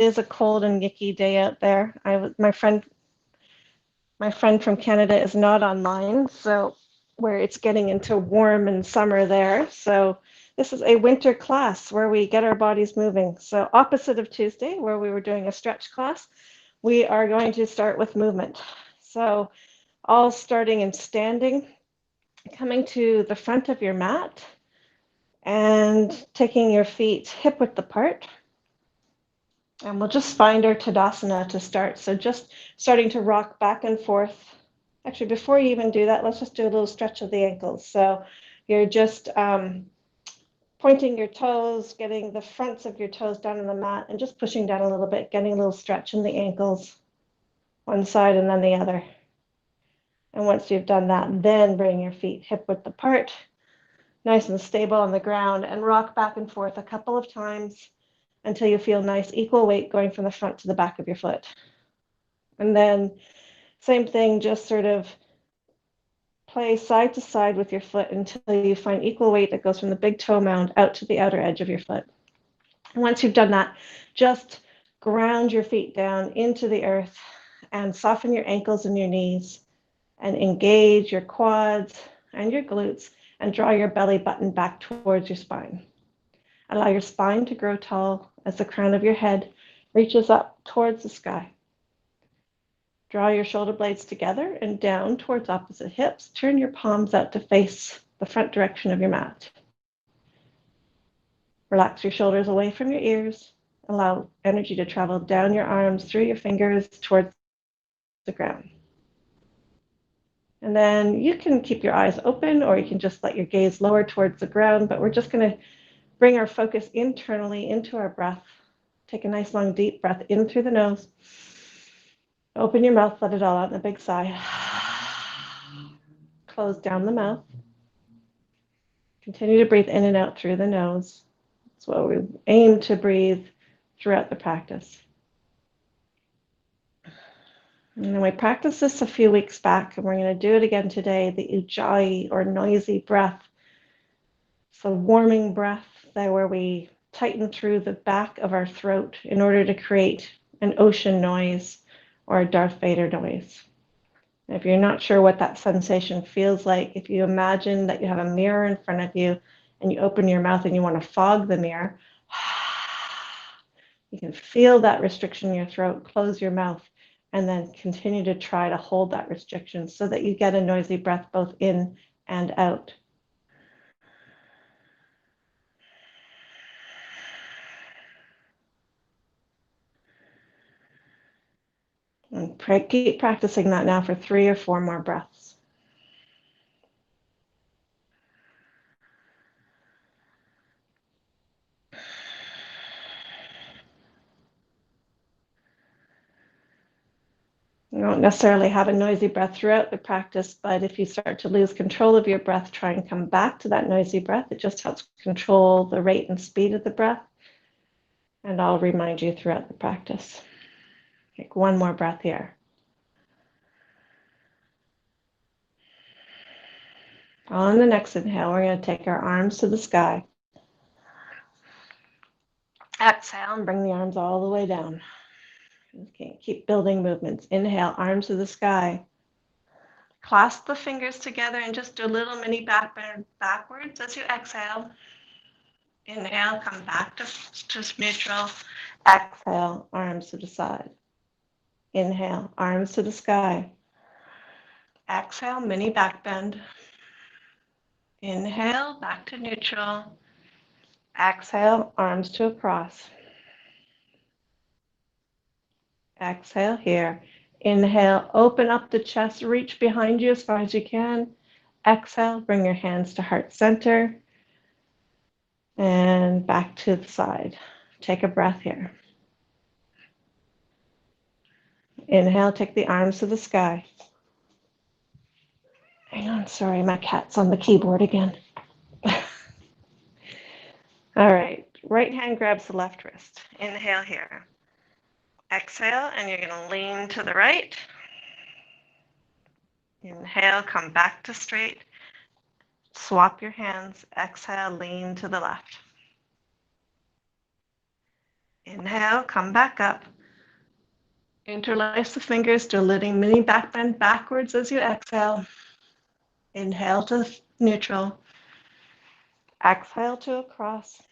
is a cold and yucky day out there. My friend from Canada is not online, so where it's getting into warm and summer there. So this is a winter class where we get our bodies moving. So opposite of Tuesday, where we were doing a stretch class, we are going to start with movement. So all starting in standing, coming to the front of your mat and taking your feet hip width apart. And we'll just find our Tadasana to start. So just starting to rock back and forth. Actually, before you even do that, let's just do a little stretch of the ankles. So you're just pointing your toes, getting the fronts of your toes down on the mat and just pushing down a little bit, getting a little stretch in the ankles, one side and then the other. And once you've done that, then bring your feet hip width apart, nice and stable on the ground, and rock back and forth a couple of times until you feel nice equal weight going from the front to the back of your foot. And then same thing, just sort of play side to side with your foot until you find equal weight that goes from the big toe mound out to the outer edge of your foot. And once you've done that, just ground your feet down into the earth and soften your ankles and your knees and engage your quads and your glutes and draw your belly button back towards your spine. Allow your spine to grow tall as the crown of your head reaches up towards the sky. Draw your shoulder blades together and down towards opposite hips. Turn your palms out to face the front direction of your mat. Relax your shoulders away from your ears. Allow energy to travel down your arms, through your fingers, towards the ground. And then you can keep your eyes open or you can just let your gaze lower towards the ground, but we're just going to bring our focus internally into our breath. Take a nice long deep breath in through the nose. Open your mouth, let it all out in a big sigh. Close down the mouth. Continue to breathe in and out through the nose. That's what we aim to breathe throughout the practice. And then we practiced this a few weeks back, and we're going to do it again today, the ujjayi or noisy breath. It's a warming breath there where we tighten through the back of our throat in order to create an ocean noise or a Darth Vader noise. And if you're not sure what that sensation feels like, if you imagine that you have a mirror in front of you and you open your mouth and you want to fog the mirror, you can feel that restriction in your throat, close your mouth, and then continue to try to hold that restriction so that you get a noisy breath both in and out. And keep practicing that now for 3 or 4 more breaths. You don't necessarily have a noisy breath throughout the practice, but if you start to lose control of your breath, try and come back to that noisy breath. It just helps control the rate and speed of the breath. And I'll remind you throughout the practice. Take 1 more breath here. On the next inhale, we're going to take our arms to the sky. Exhale and bring the arms all the way down. Okay, keep building movements. Inhale, arms to the sky. Clasp the fingers together and just do a little mini back bend backwards as you exhale. Inhale, come back to neutral. Exhale, arms to the side. Inhale, arms to the sky. Exhale, mini back bend. Inhale, back to neutral. Exhale, arms to across. Exhale here. Inhale, open up the chest, reach behind you as far as you can. Exhale, bring your hands to heart center. And back to the side. Take a breath here. Inhale, take the arms to the sky. Hang on, sorry, my cat's on the keyboard again. All right, right hand grabs the left wrist. Inhale here. Exhale, and you're going to lean to the right. Inhale, come back to straight. Swap your hands. Exhale, lean to the left. Inhale, come back up. Interlace the fingers, do a little mini back bend backwards as you exhale. Inhale to neutral. Exhale to across.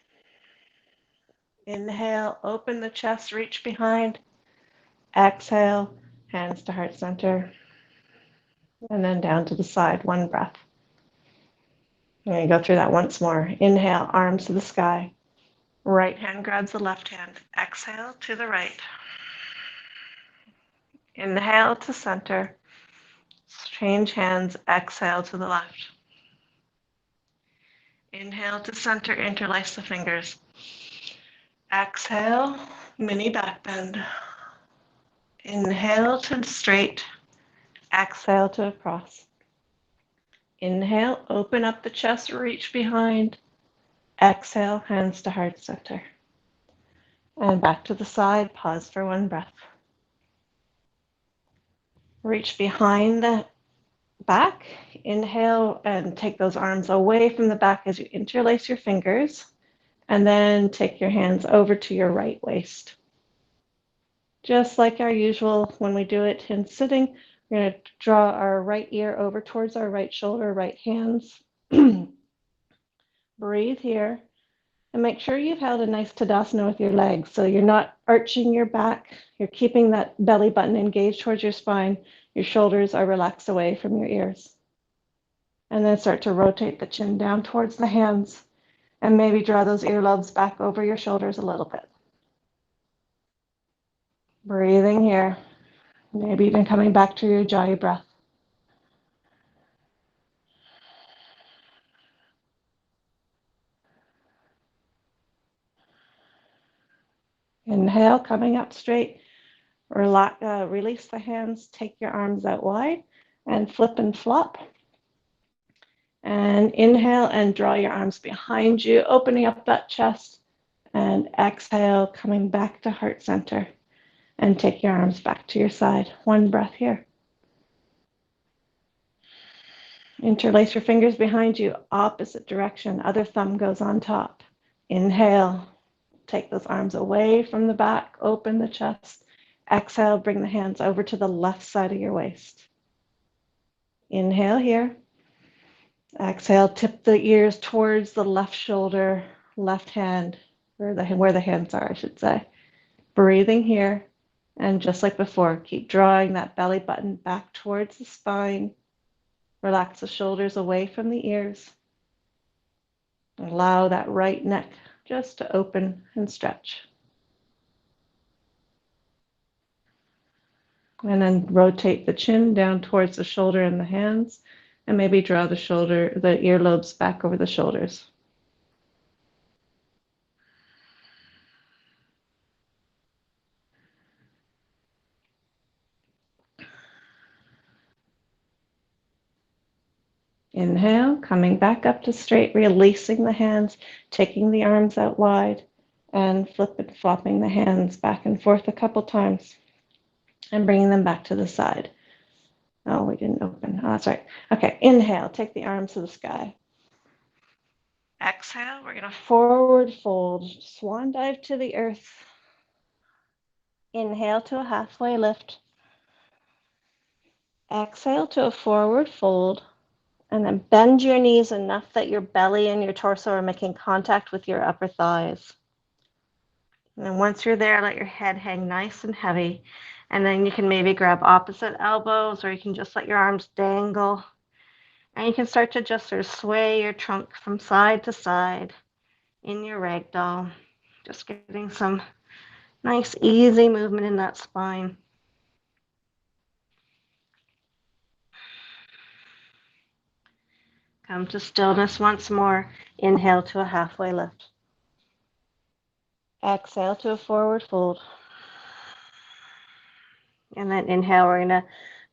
Inhale, open the chest, reach behind. Exhale, hands to heart center. And then down to the side, one breath. I'm going to go through that once more. Inhale, arms to the sky. Right hand grabs the left hand. Exhale to the right. Inhale to center. Change hands. Exhale to the left. Inhale to center. Interlace the fingers. Exhale, mini back bend. Inhale to straight. Exhale to across. Inhale, open up the chest, reach behind. Exhale, hands to heart center. And back to the side, pause for one breath. Reach behind the back. Inhale and take those arms away from the back as you interlace your fingers. And then take your hands over to your right waist. Just like our usual when we do it in sitting, we're going to draw our right ear over towards our right shoulder, right hands. Breathe here. And make sure you've held a nice Tadasana with your legs. So you're not arching your back. You're keeping that belly button engaged towards your spine. Your shoulders are relaxed away from your ears. And then start to rotate the chin down towards the hands. And maybe draw those earlobes back over your shoulders a little bit. Breathing here. Maybe even coming back to your Ujjayi breath. Inhale, coming up straight. Release the hands, take your arms out wide, and flip and flop. And inhale and draw your arms behind you, opening up that chest. And exhale, coming back to heart center. And take your arms back to your side. One breath here. Interlace your fingers behind you, opposite direction. Other thumb goes on top. Inhale. Take those arms away from the back, open the chest. Exhale, bring the hands over to the left side of your waist. Inhale here. Exhale, tip the ears towards the left shoulder, left hand, or where the hands are, I should say. Breathing here. And just like before, keep drawing that belly button back towards the spine. Relax the shoulders away from the ears. Allow that right neck just to open and stretch. And then rotate the chin down towards the shoulder and the hands, and maybe draw the earlobes back over the shoulders. Inhale, coming back up to straight, releasing the hands, taking the arms out wide, and flip and flopping the hands back and forth a couple times, and bringing them back to the side. Oh, we didn't open. Oh, that's right. Okay, inhale, take the arms to the sky. Exhale, we're going to forward fold, swan dive to the earth. Inhale to a halfway lift. Exhale to a forward fold. And then bend your knees enough that your belly and your torso are making contact with your upper thighs. And then once you're there, let your head hang nice and heavy. And then you can maybe grab opposite elbows, or you can just let your arms dangle. And you can start to just sort of sway your trunk from side to side in your ragdoll. Just getting some nice, easy movement in that spine. Come to stillness once more. Inhale to a halfway lift. Exhale to a forward fold. And then inhale, we're going to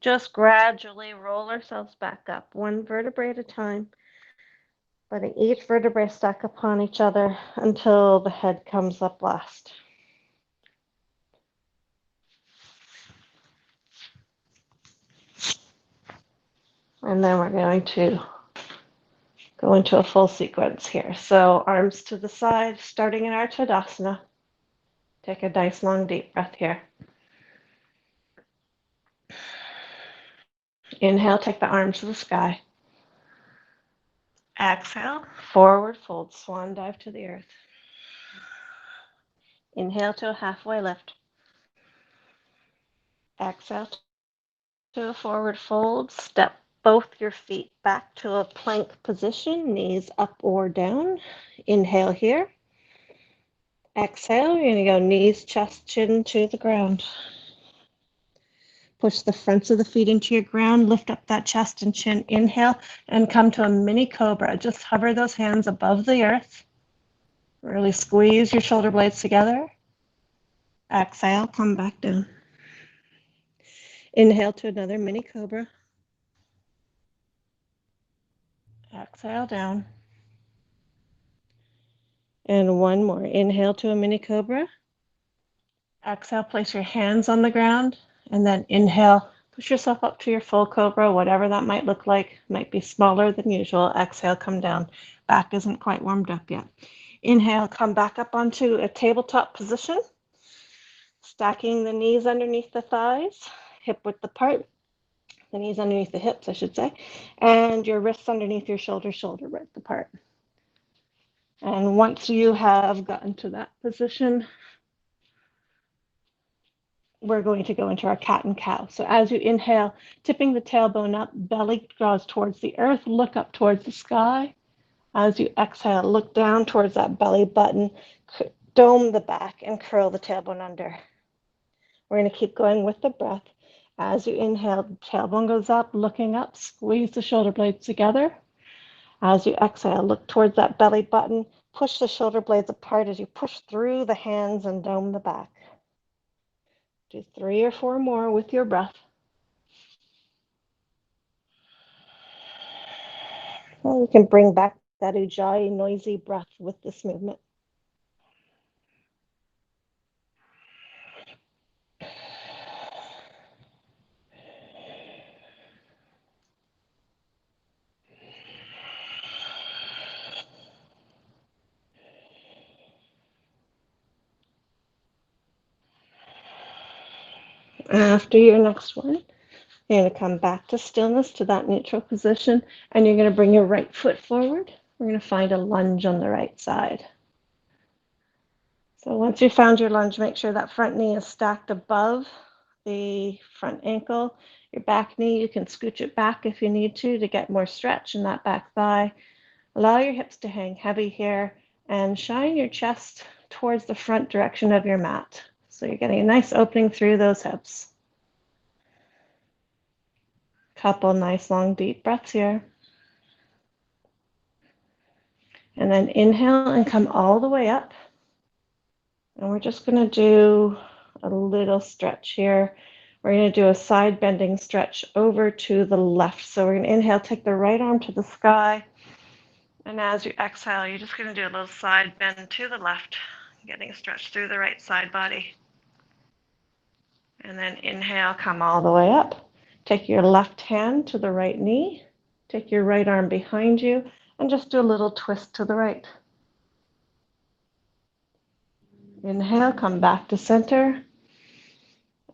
just gradually roll ourselves back up, one vertebrae at a time, letting each vertebrae stack upon each other until the head comes up last. And then we're going to go into a full sequence here. So arms to the side, starting in our Tadasana. Take a nice long deep breath here. Inhale, take the arms to the sky. Exhale, forward fold, swan dive to the earth. Inhale to a halfway lift. Exhale to a forward fold. Step both your feet back to a plank position, knees up or down. Inhale here. Exhale, you're going to go knees, chest, chin to the ground. Push the fronts of the feet into your ground, lift up that chest and chin. Inhale and come to a mini cobra. Just hover those hands above the earth. Really squeeze your shoulder blades together. Exhale, come back down. Inhale to another mini cobra. Exhale down. And one more. Inhale to a mini cobra. Exhale, place your hands on the ground. And then inhale, push yourself up to your full cobra, whatever that might look like. Might be smaller than usual. Exhale, come down. Back isn't quite warmed up yet. Inhale, come back up onto a tabletop position. Stacking the knees underneath the thighs, hip width apart. The knees underneath the hips, I should say, and your wrists underneath your shoulders, shoulder width apart. And once you have gotten to that position, we're going to go into our cat and cow. So as you inhale, tipping the tailbone up, belly draws towards the earth, look up towards the sky. As you exhale, look down towards that belly button, dome the back, and curl the tailbone under. We're going to keep going with the breath. As you inhale, the tailbone goes up, looking up, squeeze the shoulder blades together. As you exhale, look towards that belly button, push the shoulder blades apart as you push through the hands and dome the back. Do 3 or 4 more with your breath. Well, we can bring back that ujjayi, noisy breath with this movement. After your next one, you're going to come back to stillness, to that neutral position, and you're going to bring your right foot forward. We're going to find a lunge on the right side. So once you found your lunge, make sure that front knee is stacked above the front ankle. Your back knee, you can scooch it back if you need to get more stretch in that back thigh. Allow your hips to hang heavy here and shine your chest towards the front direction of your mat. So you're getting a nice opening through those hips. Couple nice long deep breaths here. And then inhale and come all the way up. And we're just going to do a little stretch here. We're going to do a side bending stretch over to the left. So we're going to inhale, take the right arm to the sky. And as you exhale, you're just going to do a little side bend to the left, getting a stretch through the right side body. And then inhale, come all the way up. Take your left hand to the right knee. Take your right arm behind you and just do a little twist to the right. Inhale, come back to center.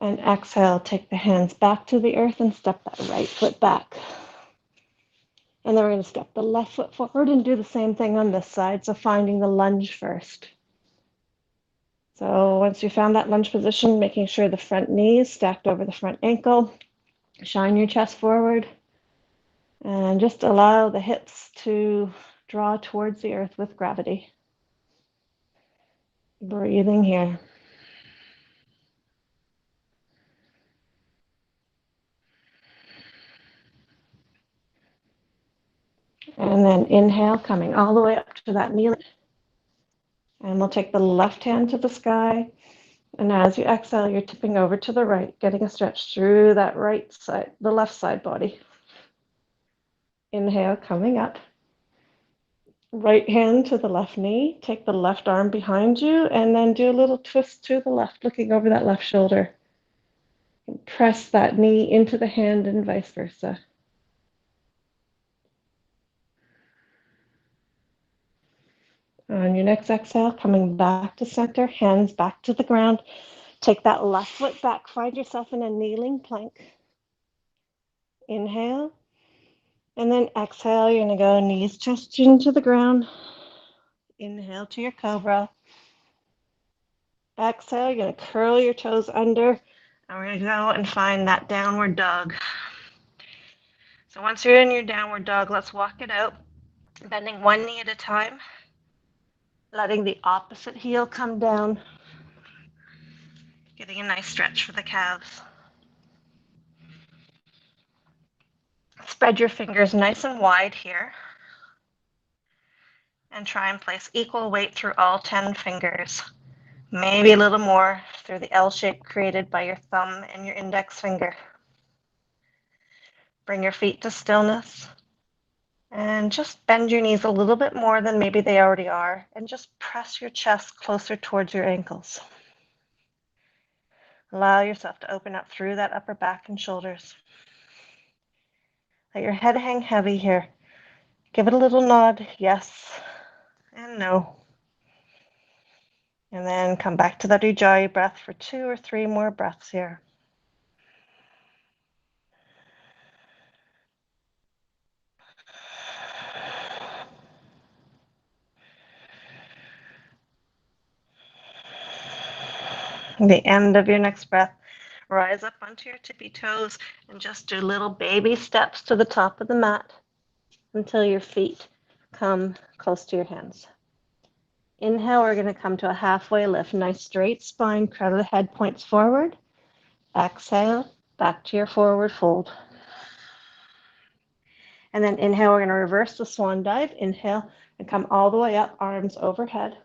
And exhale, take the hands back to the earth and step that right foot back. And then we're going to step the left foot forward and do the same thing on this side. So finding the lunge first. So once you found that lunge position, making sure the front knee is stacked over the front ankle. Shine your chest forward. And just allow the hips to draw towards the earth with gravity. Breathing here. And then inhale, coming all the way up to that knee. And we'll take the left hand to the sky. And as you exhale, you're tipping over to the right, getting a stretch through that right side, the left side body. Inhale, coming up. Right hand to the left knee. Take the left arm behind you and then do a little twist to the left, looking over that left shoulder. And press that knee into the hand and vice versa. On your next exhale, coming back to center, hands back to the ground. Take that left foot back. Find yourself in a kneeling plank. Inhale. And then exhale, you're going to go knees chest into the ground. Inhale to your cobra. Exhale, you're going to curl your toes under. And we're going to go and find that downward dog. So once you're in your downward dog, let's walk it out, bending one knee at a time, letting the opposite heel come down, getting a nice stretch for the calves. Spread your fingers nice and wide here, and try and place equal weight through all 10 fingers. Maybe a little more through the L shape created by your thumb and your index finger. Bring your feet to stillness. And just bend your knees a little bit more than maybe they already are, and just press your chest closer towards your ankles. Allow yourself to open up through that upper back and shoulders. Let your head hang heavy here. Give it a little nod, yes and no. And then come back to that Ujjayi breath for 2 or 3 more breaths here. The end of your next breath, rise up onto your tippy toes and just do little baby steps to the top of the mat until your feet come close to your hands. Inhale, we're going to come to a halfway lift. Nice straight spine, crown of the head points forward. Exhale, back to your forward fold. And then inhale, we're going to reverse the swan dive. Inhale and come all the way up, arms overhead.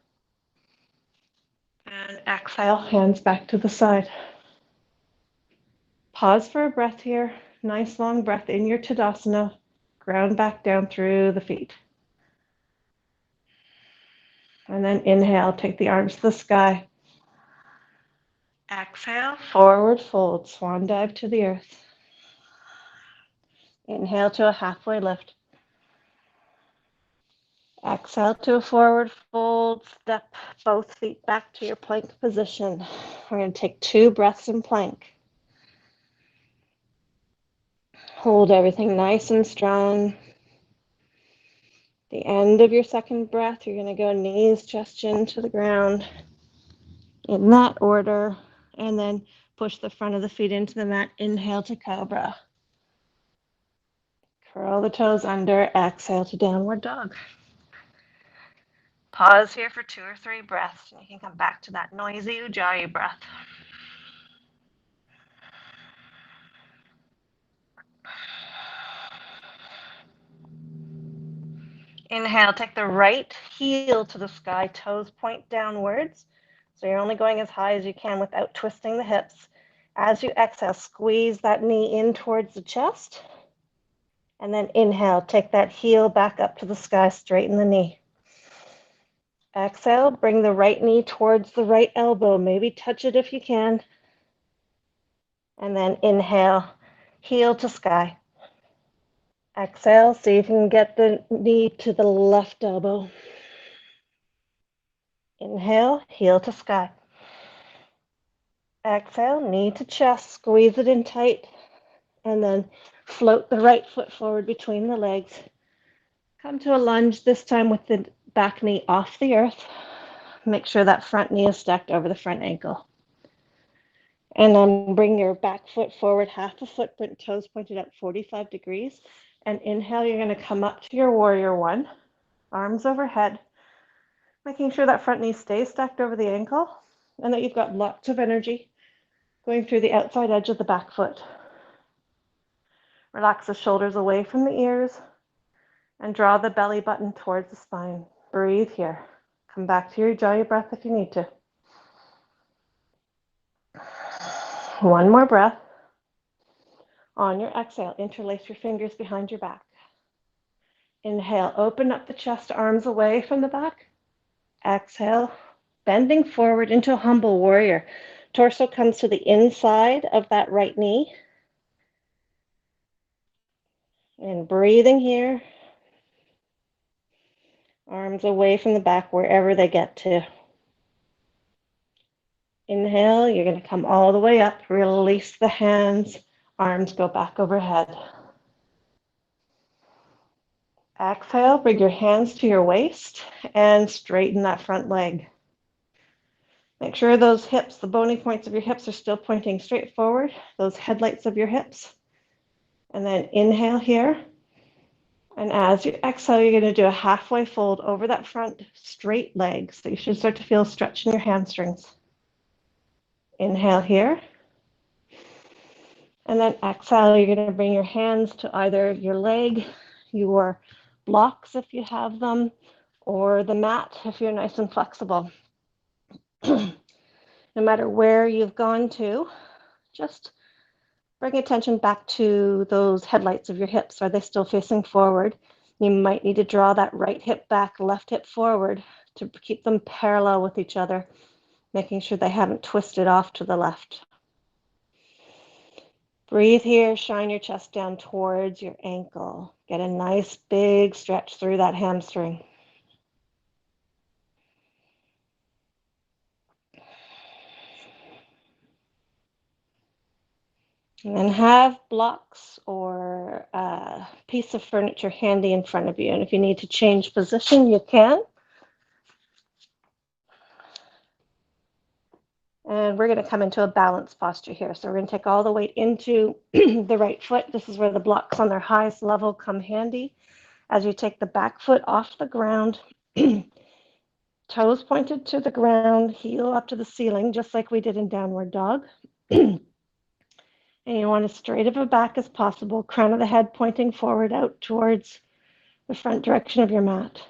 And exhale, hands back to the side. Pause for a breath here. Nice long breath in your Tadasana. Ground back down through the feet. And then inhale, take the arms to the sky. Exhale, forward fold, swan dive to the earth. Inhale to a halfway lift. Exhale to a forward fold. Step both feet back to your plank position. We're going to take 2 breaths in plank. Hold everything nice and strong. The end of your second breath, you're going to go knees, chest, chin to the ground in that order, and then push the front of the feet into the mat. Inhale to cobra. Curl the toes under. Exhale to downward dog. Pause here for 2 or 3 breaths, and you can come back to that noisy Ujjayi breath. Inhale, take the right heel to the sky, toes point downwards. So you're only going as high as you can without twisting the hips. As you exhale, squeeze that knee in towards the chest. And then inhale, take that heel back up to the sky, straighten the knee. Exhale, bring the right knee towards the right elbow, maybe touch it if you can. And then inhale, heel to sky. Exhale, see if you can get the knee to the left elbow. Inhale, heel to sky. Exhale, knee to chest, squeeze it in tight, and then float the right foot forward between the legs. Come to a lunge, this time with the back knee off the earth. Make sure that front knee is stacked over the front ankle. And then bring your back foot forward, half a foot, toes pointed up 45 degrees. And inhale, you're going to come up to your warrior one, arms overhead, making sure that front knee stays stacked over the ankle and that you've got lots of energy going through the outside edge of the back foot. Relax the shoulders away from the ears and draw the belly button towards the spine. Breathe here. Come back to your Ujjayi breath if you need to. One more breath. On your exhale, interlace your fingers behind your back. Inhale, open up the chest, arms away from the back. Exhale, bending forward into a humble warrior. Torso comes to the inside of that right knee. And breathing here. Arms away from the back wherever they get to. Inhale, you're going to come all the way up. Release the hands. Arms go back overhead. Exhale, bring your hands to your waist and straighten that front leg. Make sure those hips, the bony points of your hips are still pointing straight forward, those headlights of your hips. And then inhale here. And as you exhale, you're going to do a halfway fold over that front straight leg. So you should start to feel stretch in your hamstrings. Inhale here. And then exhale, you're going to bring your hands to either your leg, your blocks if you have them, or the mat if you're nice and flexible. No matter where you've gone to, just bring attention back to those headlights of your hips. Are they still facing forward? You might need to draw that right hip back, left hip forward to keep them parallel with each other, making sure they haven't twisted off to the left. Breathe here, shine your chest down towards your ankle. Get a nice big stretch through that hamstring. And then have blocks or a piece of furniture handy in front of you. And if you need to change position, you can. And we're going to come into a balanced posture here. So we're going to take all the weight into the right foot. This is where the blocks on their highest level come handy. As you take the back foot off the ground, toes pointed to the ground, heel up to the ceiling, just like we did in downward dog. And you want as straight of a back as possible, crown of the head pointing forward out towards the front direction of your mat.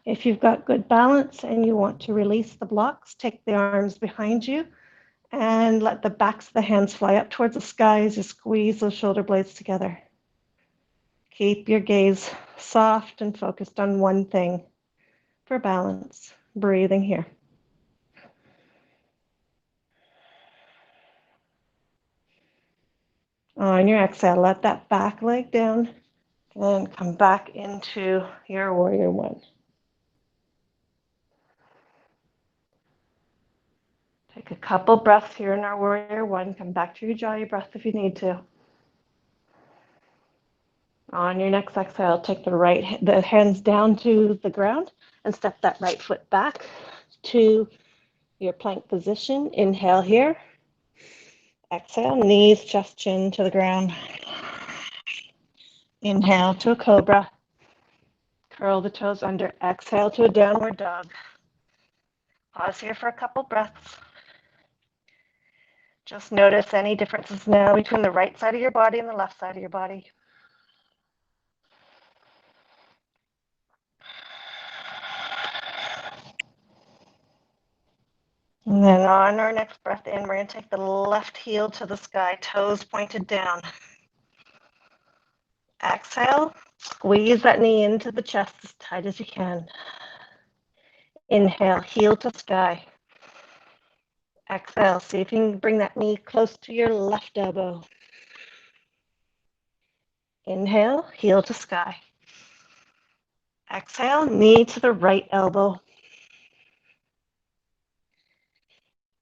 If you've got good balance and you want to release the blocks, take the arms behind you and let the backs of the hands fly up towards the sky as you squeeze those shoulder blades together. Keep your gaze soft and focused on one thing for balance. Breathing here. On your exhale, let that back leg down and come back into your warrior one. Take a couple breaths here in our warrior one. Come back to your Ujjayi breath if you need to. On your next exhale, take the hands down to the ground and step that right foot back to your plank position. Inhale here. Exhale, knees, chest, chin to the ground. Inhale to a cobra. Curl the toes under. Exhale to a downward dog. Pause here for a couple breaths. Just notice any differences now between the right side of your body and the left side of your body. And then on our next breath in, we're going to take the left heel to the sky, toes pointed down. Exhale, squeeze that knee into the chest as tight as you can. Inhale, heel to sky. Exhale, see if you can bring that knee close to your left elbow. Inhale, heel to sky. Exhale, knee to the right elbow.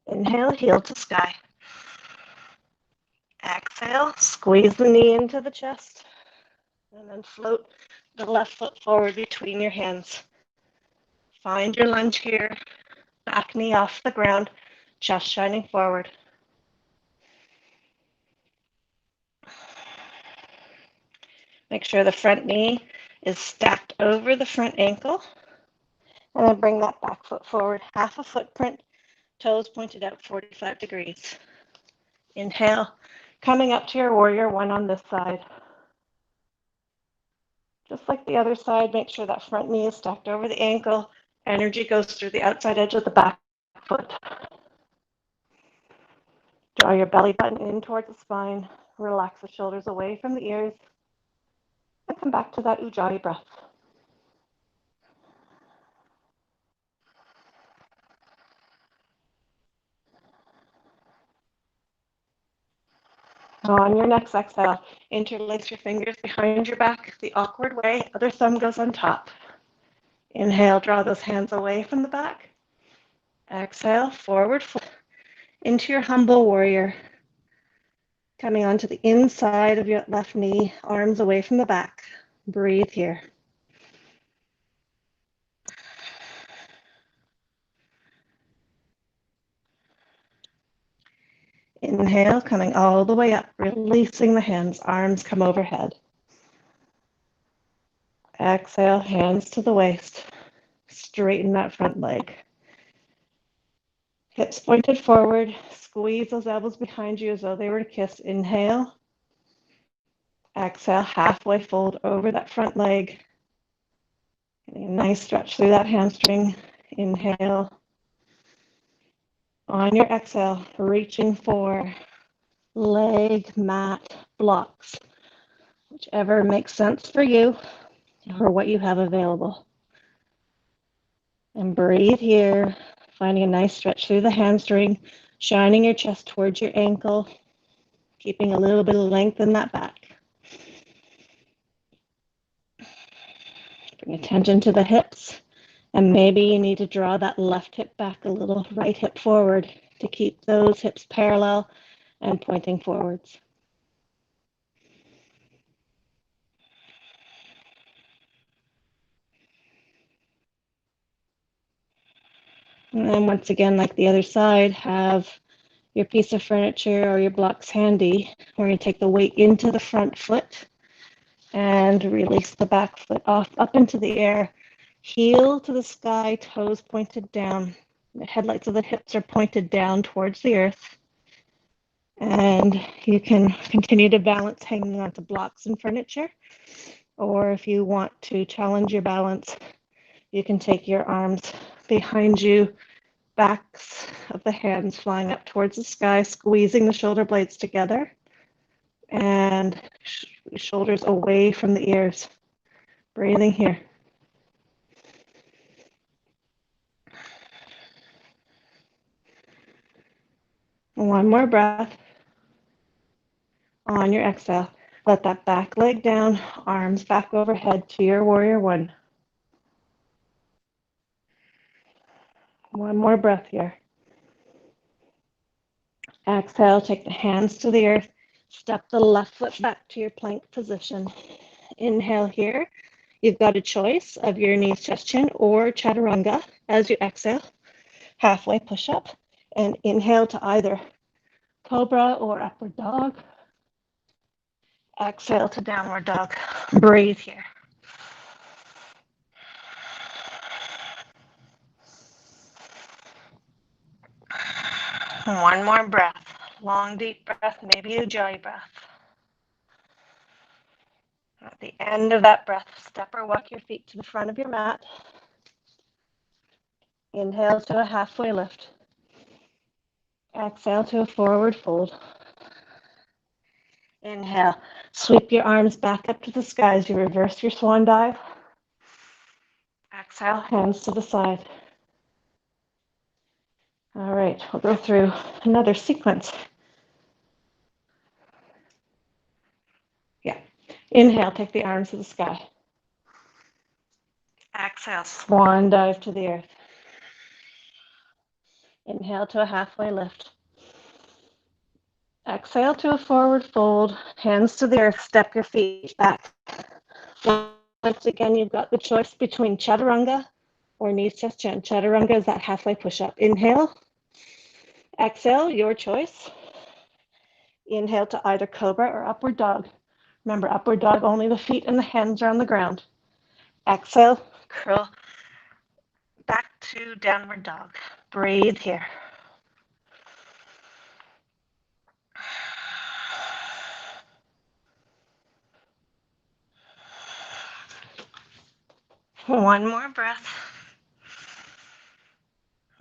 Inhale, heel to sky. Exhale, squeeze the knee into the chest. And then float the left foot forward between your hands. Find your lunge here. Back knee off the ground, chest shining forward. Make sure the front knee is stacked over the front ankle. And then bring that back foot forward, half a footprint, toes pointed out 45 degrees. Inhale, coming up to your warrior one on this side. Just like the other side, make sure that front knee is stacked over the ankle. Energy goes through the outside edge of the back foot. Draw your belly button in towards the spine. Relax the shoulders away from the ears. And come back to that Ujjayi breath. On your next exhale, interlace your fingers behind your back the awkward way. Other thumb goes on top. Inhale, draw those hands away from the back. Exhale, forward fold into your humble warrior. Coming onto the inside of your left knee, arms away from the back. Breathe here. Inhale, coming all the way up, releasing the hands, arms come overhead. Exhale, hands to the waist. Straighten that front leg. Hips pointed forward. Squeeze those elbows behind you as though they were to kiss. Inhale. Exhale, halfway fold over that front leg. Getting a nice stretch through that hamstring. Inhale. On your exhale, reaching for leg mat blocks, whichever makes sense for you or what you have available. And breathe here, finding a nice stretch through the hamstring, shining your chest towards your ankle, keeping a little bit of length in that back. Bring attention to the hips, and maybe you need to draw that left hip back a little, right hip forward to keep those hips parallel and pointing forwards. And then once again, like the other side, have your piece of furniture or your blocks handy, where you take the weight into the front foot and release the back foot off up into the air. Heel to the sky, toes pointed down. The headlights of the hips are pointed down towards the earth. And you can continue to balance hanging onto blocks and furniture. Or if you want to challenge your balance, you can take your arms behind you, backs of the hands flying up towards the sky, squeezing the shoulder blades together, and shoulders away from the ears. Breathing here. One more breath. On your exhale, let that back leg down, arms back overhead to your warrior one. One more breath here. Exhale, take the hands to the earth. Step the left foot back to your plank position. Inhale here. You've got a choice of your knees, chest, chin, or chaturanga as you exhale. Halfway push up. And inhale to either cobra or upward dog. Exhale to downward dog. Breathe here. One more breath. Long, deep breath, maybe a Ujjayi breath. At the end of that breath, step or walk your feet to the front of your mat. Inhale to a halfway lift. Exhale to a forward fold. Inhale, sweep your arms back up to the sky as you reverse your swan dive. Exhale, hands to the side. All right, we'll go through another sequence. Yeah. Inhale, take the arms to the sky. Exhale, swan dive to the earth. Inhale to a halfway lift. Exhale to a forward fold, hands to the earth, step your feet back. Once again, you've got the choice between chaturanga or knees, chest, chin. Chaturanga is that halfway push-up. Inhale. Exhale, your choice. Inhale to either cobra or upward dog. Remember, upward dog, only the feet and the hands are on the ground. Exhale, curl back to downward dog. Breathe here. One more breath.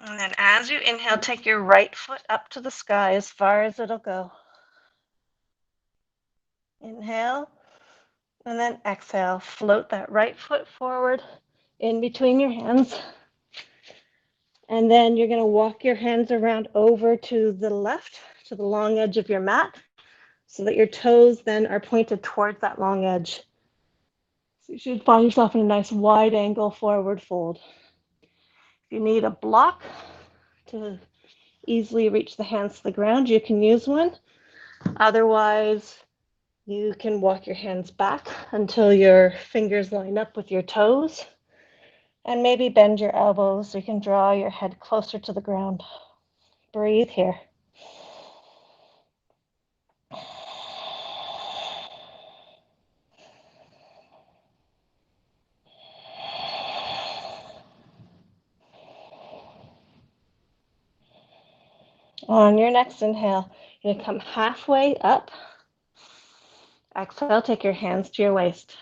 And then as you inhale, take your right foot up to the sky as far as it'll go. Inhale, and then exhale. Float that right foot forward in between your hands. And then you're going to walk your hands around over to the left, to the long edge of your mat, so that your toes then are pointed towards that long edge. So you should find yourself in a nice wide angle forward fold. If you need a block to easily reach the hands to the ground, you can use one. Otherwise, you can walk your hands back until your fingers line up with your toes, and maybe bend your elbows. You can draw your head closer to the ground. Breathe here. On your next inhale, you're going to come halfway up. Exhale, take your hands to your waist.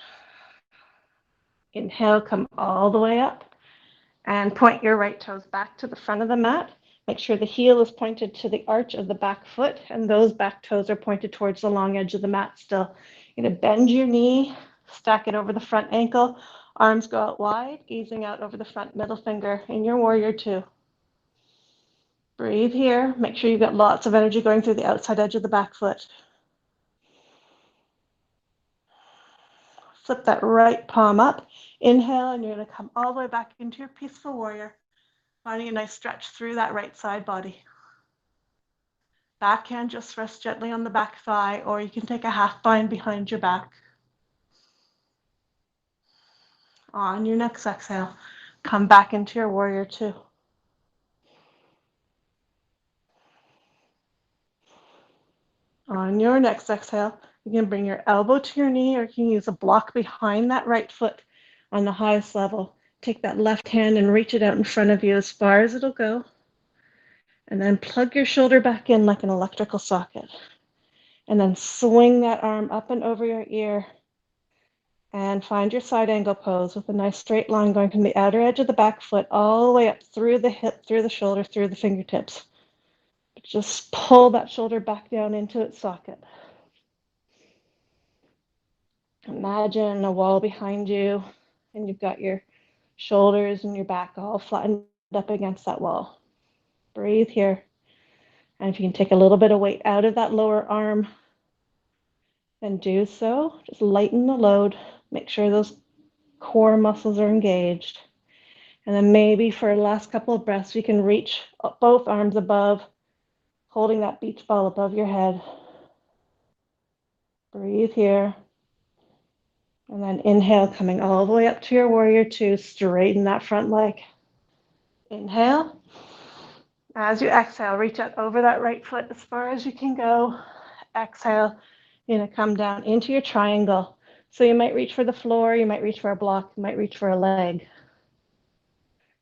Inhale, come all the way up and point your right toes back to the front of the mat. Make sure the heel is pointed to the arch of the back foot, and those back toes are pointed towards the long edge of the mat still. You're going to bend your knee, stack it over the front ankle, arms go out wide, gazing out over the front middle finger in your warrior two. Breathe here. Make sure you've got lots of energy going through the outside edge of the back foot. Flip that right palm up. Inhale, and you're going to come all the way back into your peaceful warrior, finding a nice stretch through that right side body. Backhand just rest gently on the back thigh, or you can take a half bind behind your back. On your next exhale, come back into your warrior two. On your next exhale, you can bring your elbow to your knee, or you can use a block behind that right foot on the highest level. Take that left hand and reach it out in front of you as far as it'll go. And then plug your shoulder back in like an electrical socket. And then swing that arm up and over your ear. And find your side angle pose with a nice straight line going from the outer edge of the back foot all the way up through the hip, through the shoulder, through the fingertips. Just pull that shoulder back down into its socket. Imagine a wall behind you, and you've got your shoulders and your back all flattened up against that wall. Breathe here. And if you can take a little bit of weight out of that lower arm, then do so. Just lighten the load. Make sure those core muscles are engaged. And then maybe for the last couple of breaths, you can reach both arms above, holding that beach ball above your head. Breathe here. And then inhale, coming all the way up to your warrior two, straighten that front leg. Inhale. As you exhale, reach out over that right foot as far as you can go. Exhale, you're going to come down into your triangle. So you might reach for the floor, you might reach for a block, you might reach for a leg.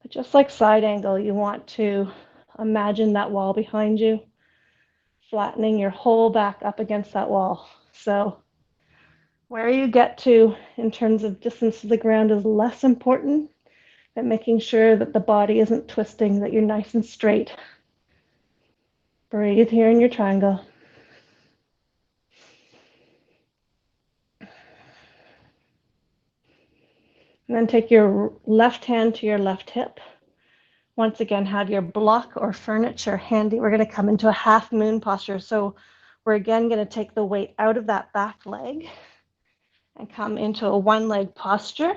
But just like side angle, you want to imagine that wall behind you, flattening your whole back up against that wall. So where you get to in terms of distance to the ground is less important than making sure that the body isn't twisting, that you're nice and straight. Breathe here in your triangle. And then take your left hand to your left hip. Once again, have your block or furniture handy. We're going to come into a half moon posture. So we're again going to take the weight out of that back leg and come into a one leg posture.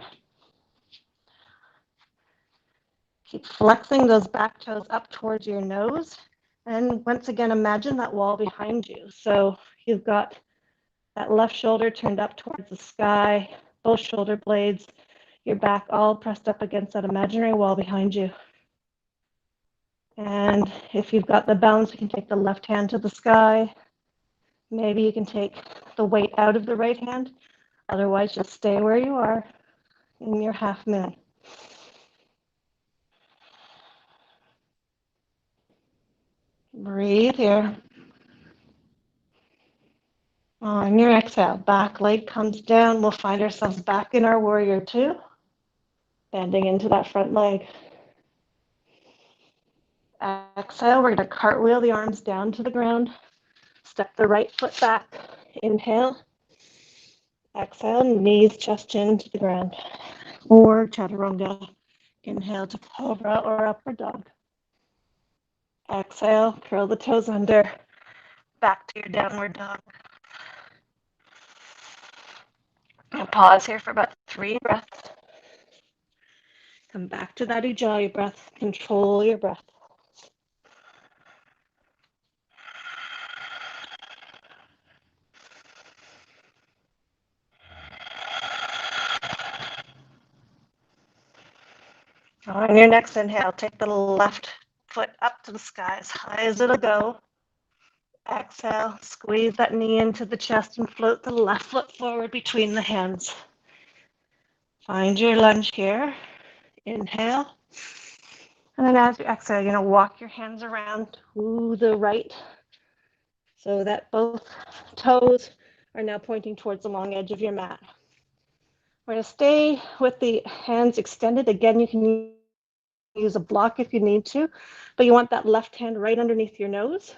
Keep flexing those back toes up towards your nose. And once again, imagine that wall behind you. So you've got that left shoulder turned up towards the sky, both shoulder blades, your back all pressed up against that imaginary wall behind you. And if you've got the balance, you can take the left hand to the sky. Maybe you can take the weight out of the right hand. Otherwise, just stay where you are in your half moon. Breathe here. On your exhale, back leg comes down. We'll find ourselves back in our warrior two, bending into that front leg. Exhale, we're going to cartwheel the arms down to the ground. Step the right foot back. Inhale. Exhale, knees, chest, chin to the ground. Or chaturanga. Inhale to cobra or upward dog. Exhale, curl the toes under. Back to your downward dog. And pause here for about 3 breaths. Come back to that Ujjayi breath. Control your breath. On your next inhale, take the left foot up to the sky as high as it'll go. Exhale, squeeze that knee into the chest and float the left foot forward between the hands. Find your lunge here. Inhale. And then as you exhale, you're going to walk your hands around to the right so that both toes are now pointing towards the long edge of your mat. We're going to stay with the hands extended. Again, you can use a block if you need to, but you want that left hand right underneath your nose.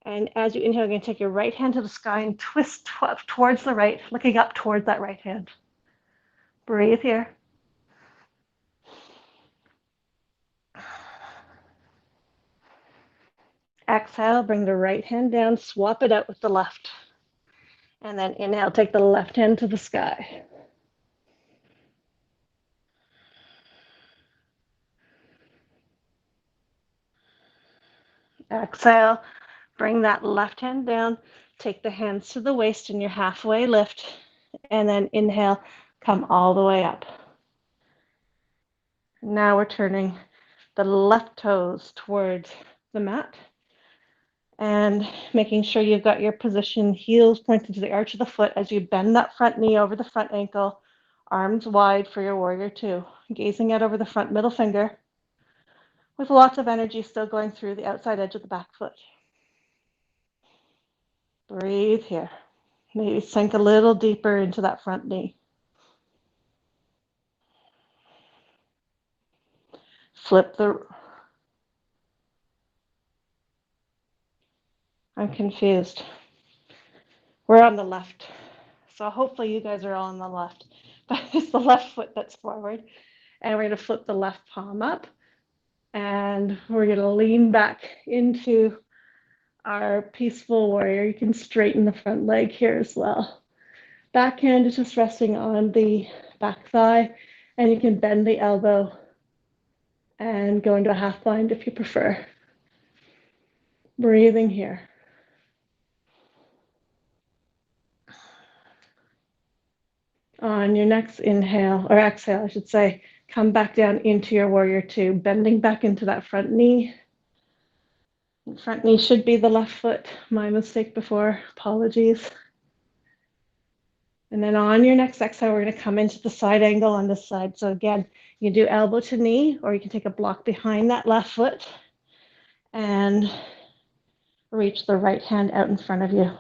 And as you inhale, you're going to take your right hand to the sky and twist towards the right, looking up towards that right hand. Breathe here. Exhale, bring the right hand down, swap it out with the left. And then inhale, take the left hand to the sky. Exhale, bring that left hand down, take the hands to the waist in your halfway lift, and then inhale, come all the way up. Now we're turning the left toes towards the mat and making sure you've got your position, heels pointed to the arch of the foot as you bend that front knee over the front ankle, arms wide for your warrior two, gazing out over the front middle finger with lots of energy still going through the outside edge of the back foot. Breathe here. Maybe sink a little deeper into that front knee. Flip the... I'm confused. We're on the left. So hopefully you guys are all on the left. But it's the left foot that's forward. And we're going to flip the left palm up. And we're going to lean back into our peaceful warrior. You can straighten the front leg here as well. Back hand is just resting on the back thigh. And you can bend the elbow and go into a half bind if you prefer. Breathing here. On your next inhale, or exhale, I should say, come back down into your warrior two, bending back into that front knee. The front knee should be the left foot. My mistake before, apologies. And then on your next exhale, we're going to come into the side angle on this side. So again, you can do elbow to knee, or you can take a block behind that left foot and reach the right hand out in front of you.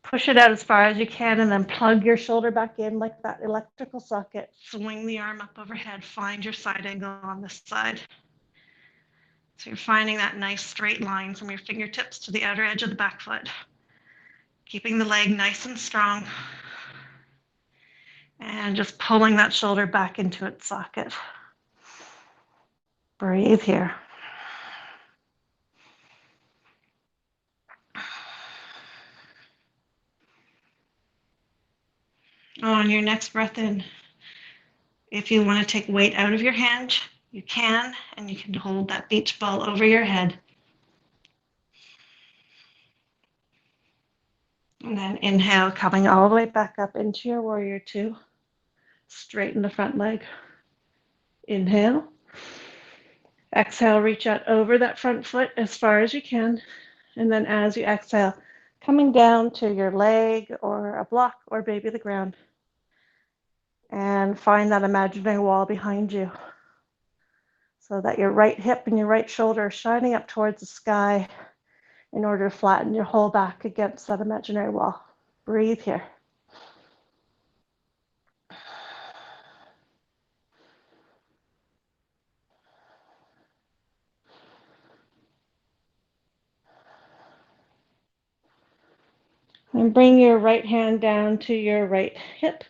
Push it out as far as you can and then plug your shoulder back in like that electrical socket. Swing the arm up overhead. Find your side angle on this side. So you're finding that nice straight line from your fingertips to the outer edge of the back foot. Keeping the leg nice and strong. And just pulling that shoulder back into its socket. Breathe here. On your next breath in, if you want to take weight out of your hand, you can, and you can hold that beach ball over your head. And then inhale, coming all the way back up into your warrior two. Straighten the front leg. Inhale. Exhale, reach out over that front foot as far as you can. And then as you exhale, coming down to your leg or a block or maybe the ground. And find that imaginary wall behind you so that your right hip and your right shoulder are shining up towards the sky in order to flatten your whole back against that imaginary wall. Breathe here. And bring your right hand down to your right hip.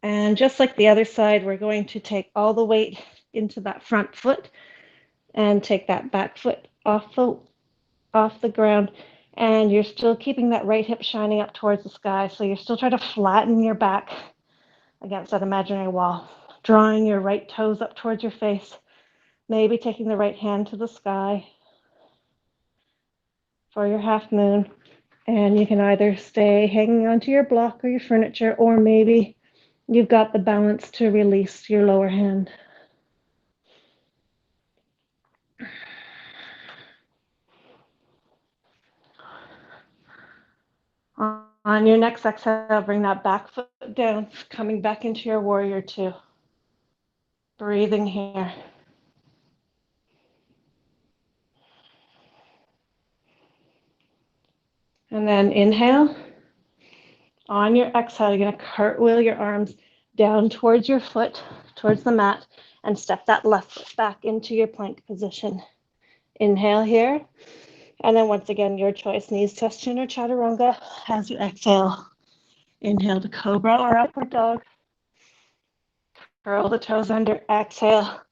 And just like the other side, we're going to take all the weight into that front foot and take that back foot off the ground And you're still keeping that right hip shining up towards the sky. So you're still trying to flatten your back against that imaginary wall, drawing your right toes up towards your face, maybe taking the right hand to the sky for your half moon. And you can either stay hanging onto your block or your furniture, or maybe you've got the balance to release your lower hand. On your next exhale, bring that back foot down, coming back into your warrior two. Breathing here. And then inhale. On your exhale, you're going to cartwheel your arms down towards your foot, towards the mat, and step that left foot back into your plank position. Inhale here. And then once again, your choice, knees touch chin or chaturanga as you exhale. Inhale to cobra or upward dog. Curl the toes under, exhale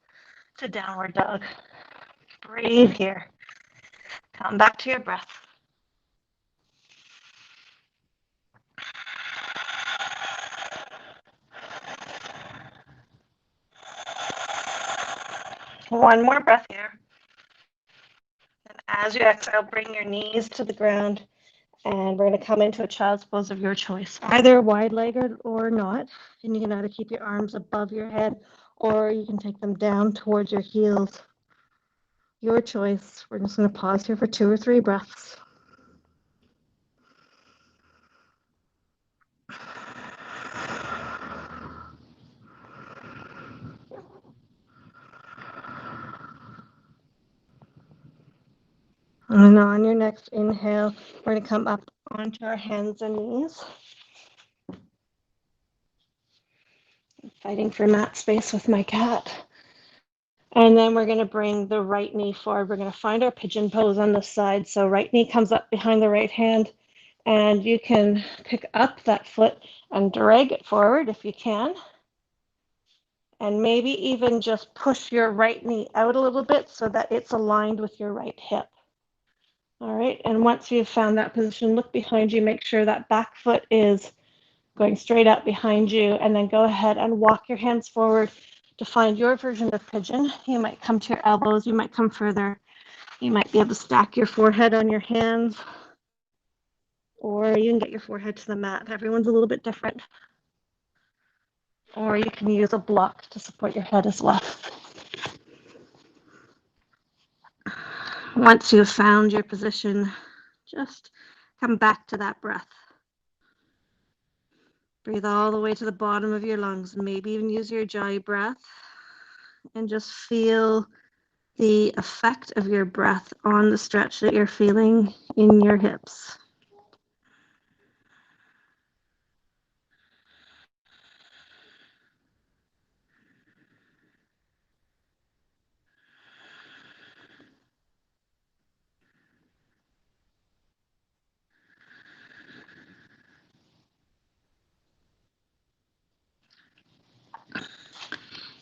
to downward dog. Breathe here. Come back to your breath. One more breath here. And as you exhale, bring your knees to the ground. And we're going to come into a child's pose of your choice, either wide-legged or not. And you can either keep your arms above your head or you can take them down towards your heels. Your choice. We're just going to pause here for 2 or 3 breaths. And on your next inhale, we're going to come up onto our hands and knees. I'm fighting for mat space with my cat. And then we're going to bring the right knee forward. We're going to find our pigeon pose on the side. So right knee comes up behind the right hand, and you can pick up that foot and drag it forward if you can. And maybe even just push your right knee out a little bit so that it's aligned with your right hip. All right, and once you've found that position, look behind you, make sure that back foot is going straight up behind you, and then go ahead and walk your hands forward to find your version of pigeon. You might come to your elbows, you might come further, you might be able to stack your forehead on your hands, or you can get your forehead to the mat. Everyone's a little bit different. Or you can use a block to support your head as well. Once you've found your position, just come back to that breath. Breathe all the way to the bottom of your lungs. Maybe even use your jai breath and just feel the effect of your breath on the stretch that you're feeling in your hips.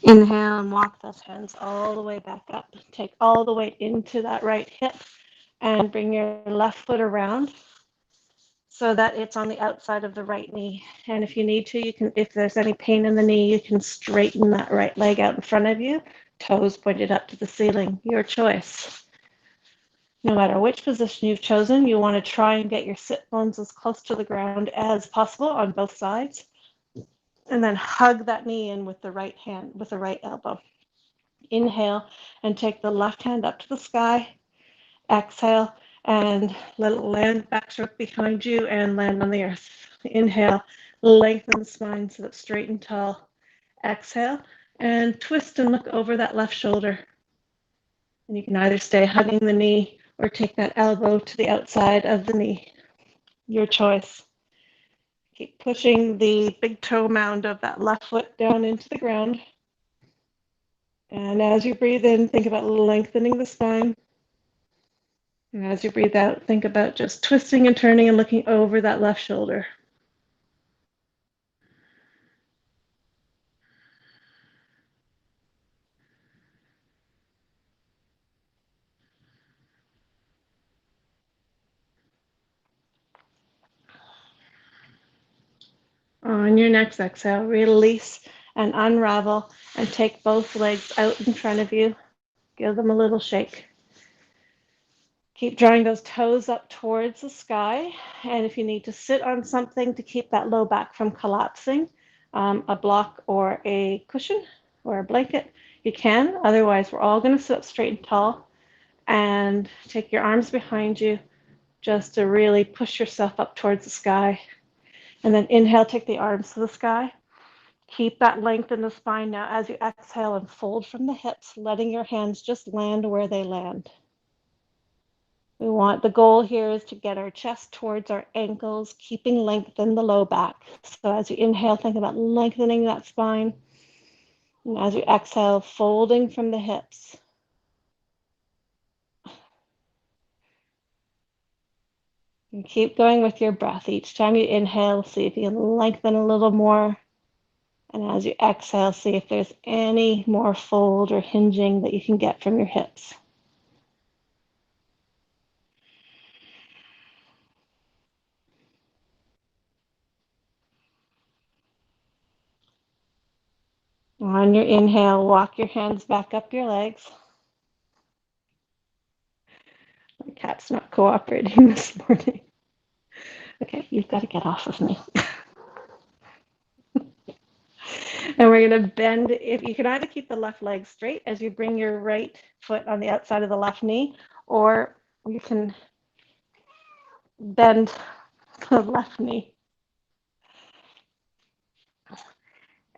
Inhale and walk those hands all the way back up. Take all the weight into that right hip and bring your left foot around so that it's on the outside of the right knee. And if you need to, you can, if there's any pain in the knee, you can straighten that right leg out in front of you, toes pointed up to the ceiling, your choice. No matter which position you've chosen, you want to try and get your sit bones as close to the ground as possible on both sides. And then hug that knee in with the right hand, with the right elbow. Inhale and take the left hand up to the sky. Exhale and let it land back stroke behind you and land on the earth. Inhale, lengthen the spine so it's straight and tall. Exhale and twist and look over that left shoulder. And you can either stay hugging the knee or take that elbow to the outside of the knee. Your choice. Keep pushing the big toe mound of that left foot down into the ground. And as you breathe in, think about lengthening the spine. And as you breathe out, think about just twisting and turning and looking over that left shoulder. On your next exhale, release and unravel and take both legs out in front of you. Give them a little shake. Keep drawing those toes up towards the sky. And if you need to sit on something to keep that low back from collapsing, a block or a cushion or a blanket, you can. Otherwise, we're all going to sit up straight and tall and take your arms behind you just to really push yourself up towards the sky. And then inhale, take the arms to the sky. Keep that length in the spine now as you exhale and fold from the hips, letting your hands just land where they land. The goal here is to get our chest towards our ankles, keeping length in the low back. So as you inhale, think about lengthening that spine. And as you exhale, folding from the hips. And keep going with your breath. Each time you inhale, see if you can lengthen a little more. And as you exhale, see if there's any more fold or hinging that you can get from your hips. On your inhale, walk your hands back up your legs. My cat's not cooperating this morning. Okay, you've got to get off of me. And we're going to bend. If you can either keep the left leg straight as you bring your right foot on the outside of the left knee, or you can bend the left knee.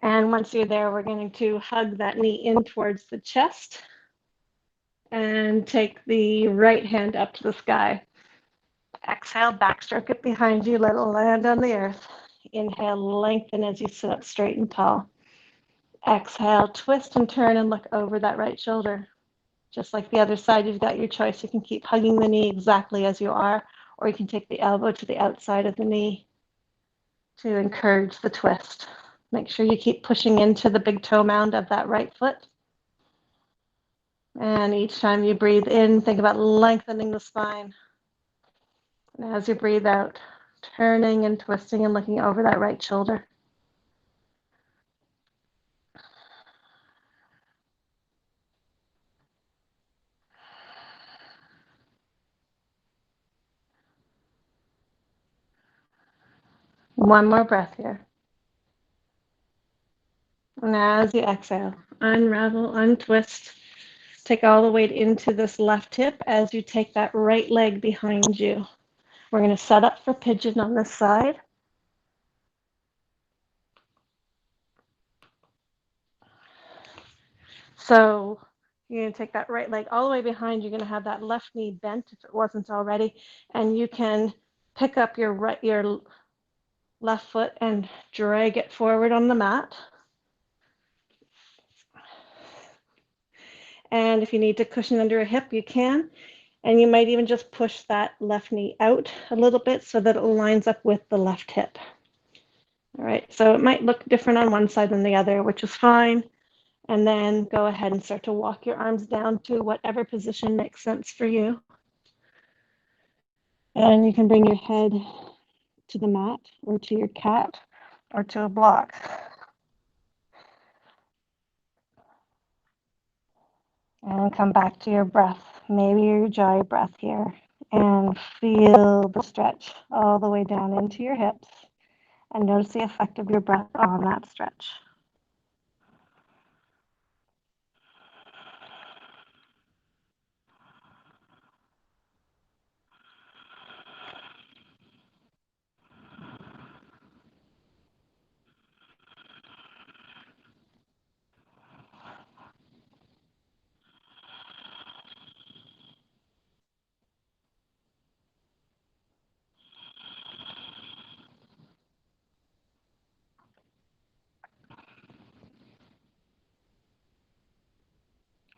And once you're there, we're going to hug that knee in towards the chest and take the right hand up to the sky. Exhale, backstroke it behind you, let it land on the earth. Inhale, lengthen as you sit up straight and tall. Exhale, twist and turn and look over that right shoulder. Just like the other side, you've got your choice. You can keep hugging the knee exactly as you are, or you can take the elbow to the outside of the knee to encourage the twist. Make sure you keep pushing into the big toe mound of that right foot. And each time you breathe in, think about lengthening the spine. And as you breathe out, turning and twisting and looking over that right shoulder. One more breath here. And as you exhale, unravel, untwist. Take all the weight into this left hip as you take that right leg behind you. We're going to set up for pigeon on this side. So you're going to take that right leg all the way behind. You're going to have that left knee bent if it wasn't already. And you can pick up your left foot and drag it forward on the mat. And if you need to cushion under a hip, you can. And you might even just push that left knee out a little bit so that it lines up with the left hip. All right, so it might look different on one side than the other, which is fine. And then go ahead and start to walk your arms down to whatever position makes sense for you. And you can bring your head to the mat or to your cat or to a block. And come back to your breath. Maybe your jaw breath here. And feel the stretch all the way down into your hips. And notice the effect of your breath on that stretch.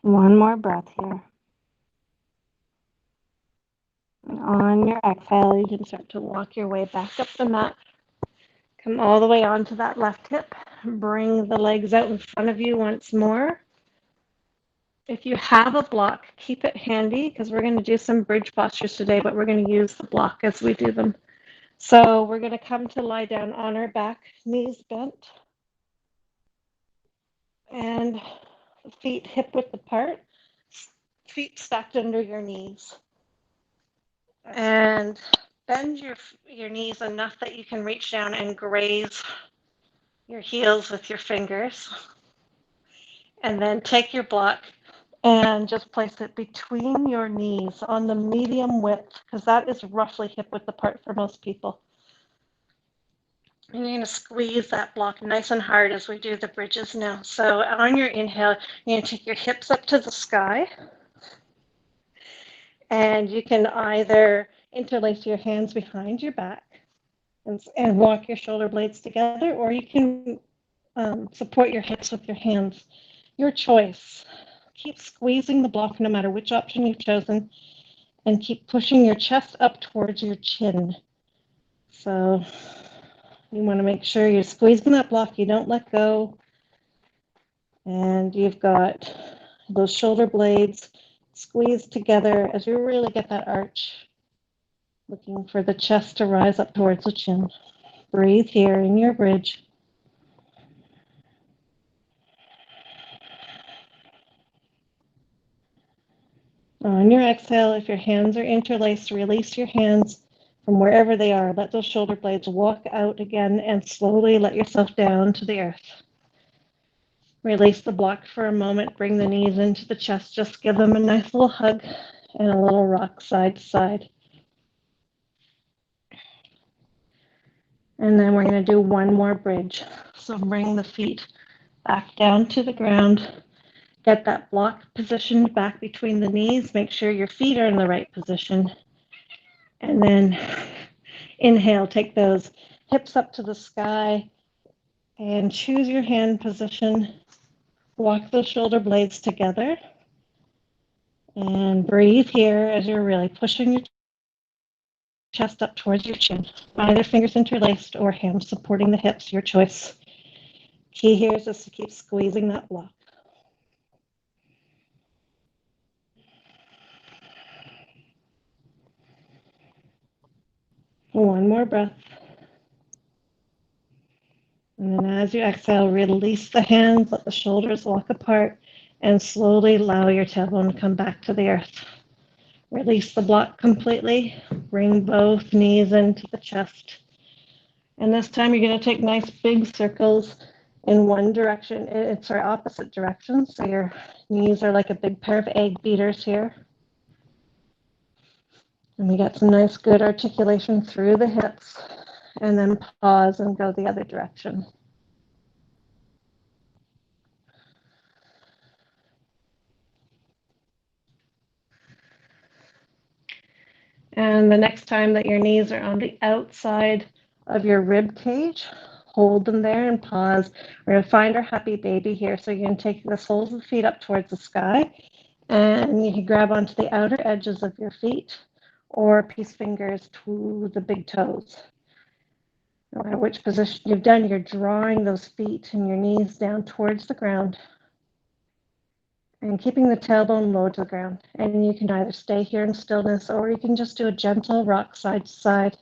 One more breath here. And on your exhale, you can start to walk your way back up the mat. Come all the way onto that left hip. Bring the legs out in front of you once more. If you have a block, keep it handy because we're going to do some bridge postures today, but we're going to use the block as we do them. So we're going to come to lie down on our back, knees bent, and feet hip width apart, feet stacked under your knees. And bend your knees enough that you can reach down and graze your heels with your fingers. And then take your block and just place it between your knees on the medium width, because that is roughly hip width apart for most people. And you're going to squeeze that block nice and hard as we do the bridges now. So on your inhale, you're going to take your hips up to the sky, and you can either interlace your hands behind your back and walk your shoulder blades together, or you can support your hips with your hands. Your choice. Keep squeezing the block no matter which option you've chosen, and keep pushing your chest up towards your chin. So you want to make sure you're squeezing that block, you don't let go, and you've got those shoulder blades squeezed together as you really get that arch, looking for the chest to rise up towards the chin. Breathe here in your bridge. On your exhale, if your hands are interlaced, release your hands from wherever they are. Let those shoulder blades walk out again and slowly let yourself down to the earth. Release the block for a moment. Bring the knees into the chest. Just give them a nice little hug and a little rock side to side. And then we're going to do one more bridge. So bring the feet back down to the ground. Get that block positioned back between the knees. Make sure your feet are in the right position. And then inhale, take those hips up to the sky and choose your hand position. Walk those shoulder blades together and breathe here as you're really pushing your chest up towards your chin. Either fingers interlaced or hands supporting the hips, your choice. Key here is just to keep squeezing that block. One more breath. And then as you exhale, release the hands, let the shoulders walk apart, and slowly allow your tailbone to come back to the earth. Release the block completely. Bring both knees into the chest. And this time you're going to take nice big circles in one direction. It's our opposite direction. So your knees are like a big pair of egg beaters here. And we get some nice good articulation through the hips. And then pause and go the other direction. And the next time that your knees are on the outside of your rib cage, hold them there and pause. We're going to find our happy baby here. So you're going to take the soles of the feet up towards the sky, and you can grab onto the outer edges of your feet or peace fingers to the big toes. No matter which position you've done, you're drawing those feet and your knees down towards the ground and keeping the tailbone low to the ground. And you can either stay here in stillness or you can just do a gentle rock side to side.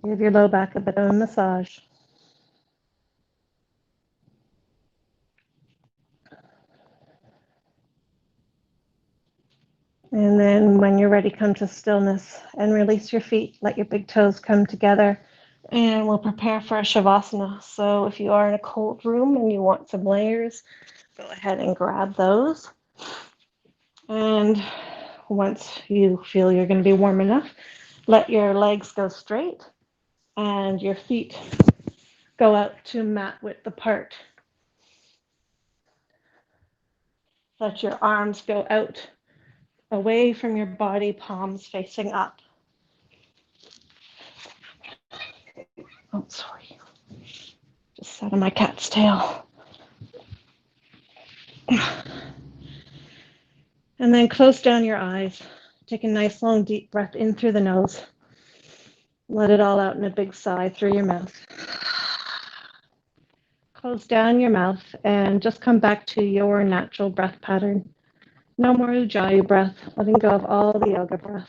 Give your low back a bit of a massage. And then when you're ready, come to stillness and release your feet. Let your big toes come together. And we'll prepare for a Shavasana. So if you are in a cold room and you want some layers, go ahead and grab those. And once you feel you're going to be warm enough, let your legs go straight and your feet go out to mat width apart. Let your arms go out away from your body, palms facing up. Oh, sorry. Just sat on my cat's tail. And then close down your eyes. Take a nice long deep breath in through the nose. Let it all out in a big sigh through your mouth. Close down your mouth and just come back to your natural breath pattern. No more Ujjayi breath, letting go of all the yoga breath.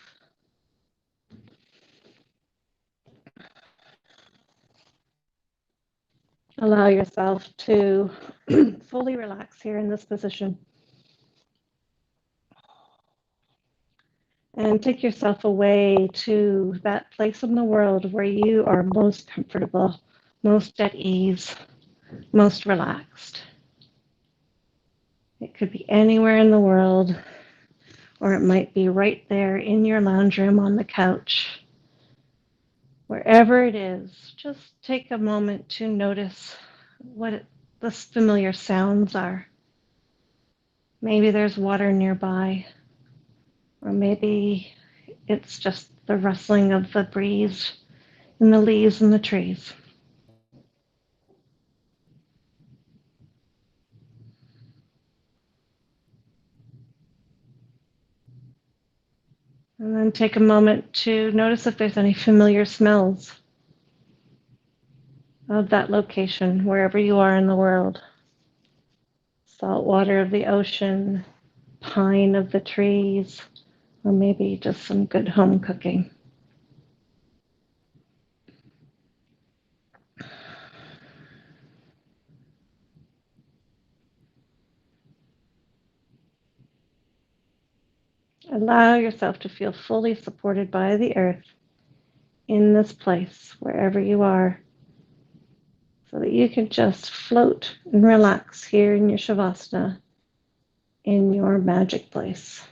Allow yourself to fully relax here in this position and take yourself away to that place in the world where you are most comfortable, most at ease, most relaxed. It could be anywhere in the world, or it might be right there in your lounge room on the couch. Wherever it is, just take a moment to notice what the familiar sounds are. Maybe there's water nearby, or maybe it's just the rustling of the breeze in the leaves and the trees. And then take a moment to notice if there's any familiar smells of that location, wherever you are in the world. Salt water of the ocean, pine of the trees, or maybe just some good home cooking. Allow yourself to feel fully supported by the earth in this place, wherever you are, so that you can just float and relax here in your Shavasana, in your magic place.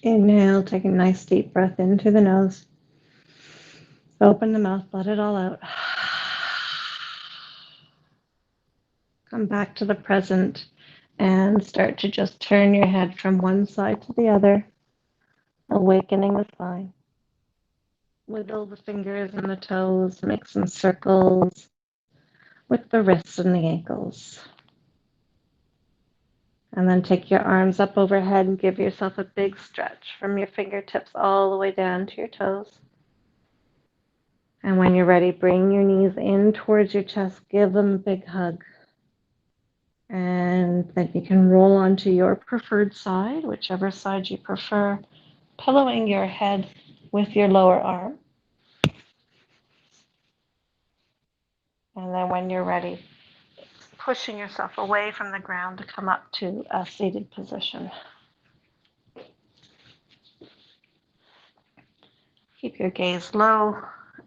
Inhale, take a nice deep breath in through the nose. Open the mouth, let it all out. Come back to the present and start to just turn your head from one side to the other, awakening the spine. Wiggle the fingers and the toes, make some circles with the wrists and the ankles. And then take your arms up overhead and give yourself a big stretch from your fingertips all the way down to your toes. And when you're ready, bring your knees in towards your chest, give them a big hug. And then you can roll onto your preferred side, whichever side you prefer, pillowing your head with your lower arm. And then when you're ready, pushing yourself away from the ground to come up to a seated position. Keep your gaze low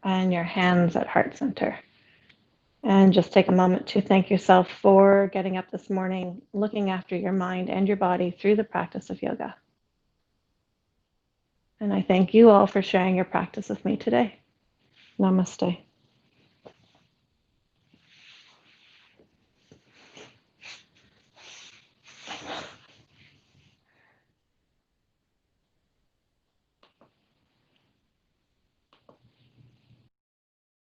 and your hands at heart center. And just take a moment to thank yourself for getting up this morning, looking after your mind and your body through the practice of yoga. And I thank you all for sharing your practice with me today. Namaste.